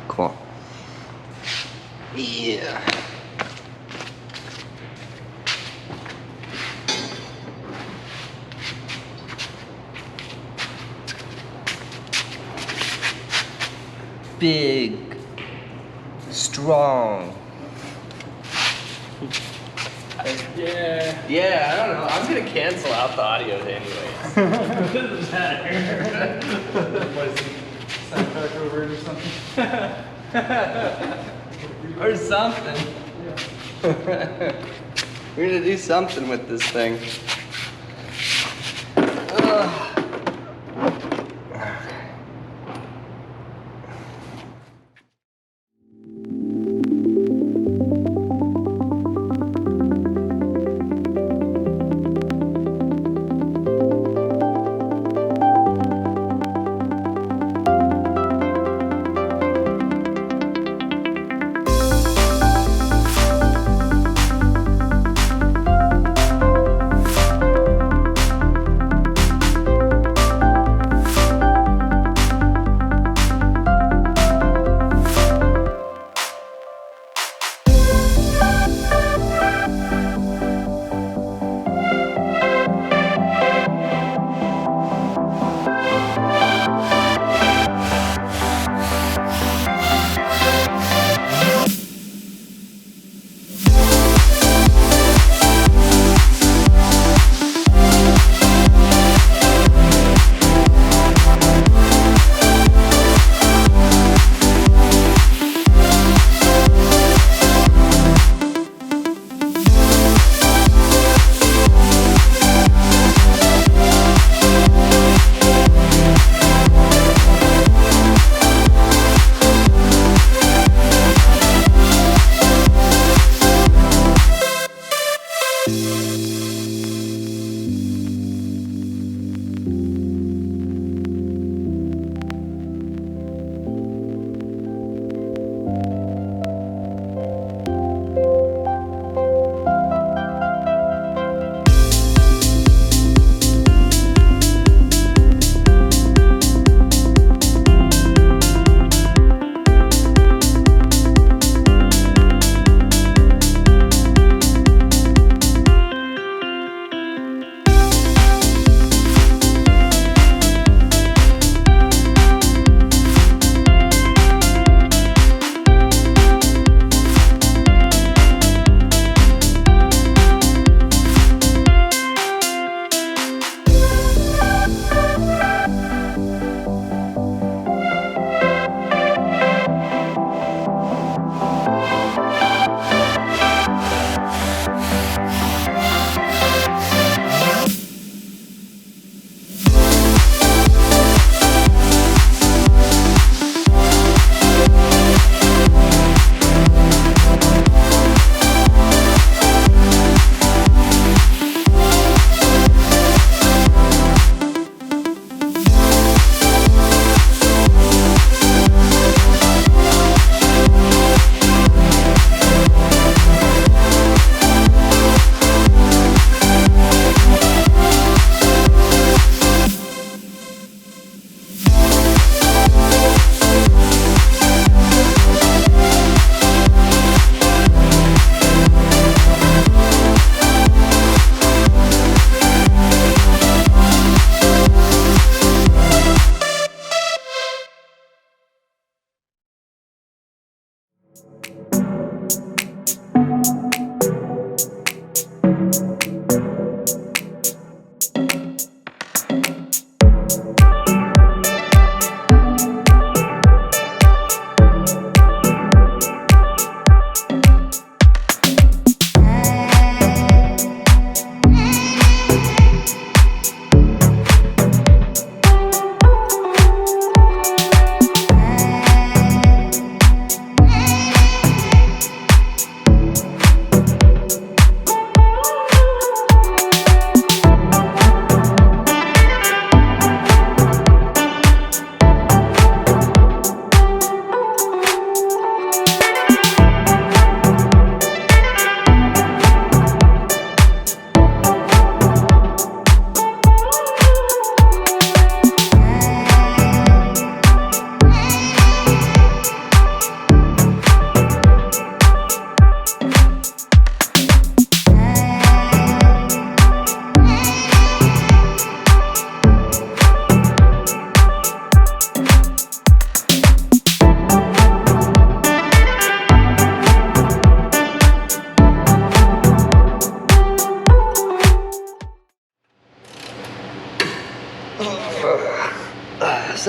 Cool. Yeah. Big, strong. Yeah. Yeah, I don't know. I'm gonna cancel out the audio anyways. What does that matter? What is it? Soundtrack over it or something? Or something. We're gonna do something with this thing. Ugh.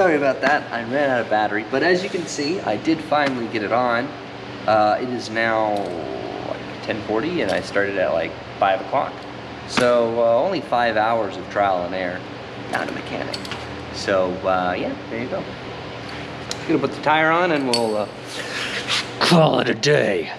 sorry about that. I ran out of battery, but as you can see, I did finally get it on. It is now like 10:40, and I started at like 5 o'clock. So only 5 hours of trial and error. Not a mechanic. So yeah, there you go. Gonna put the tire on, and we'll call it a day.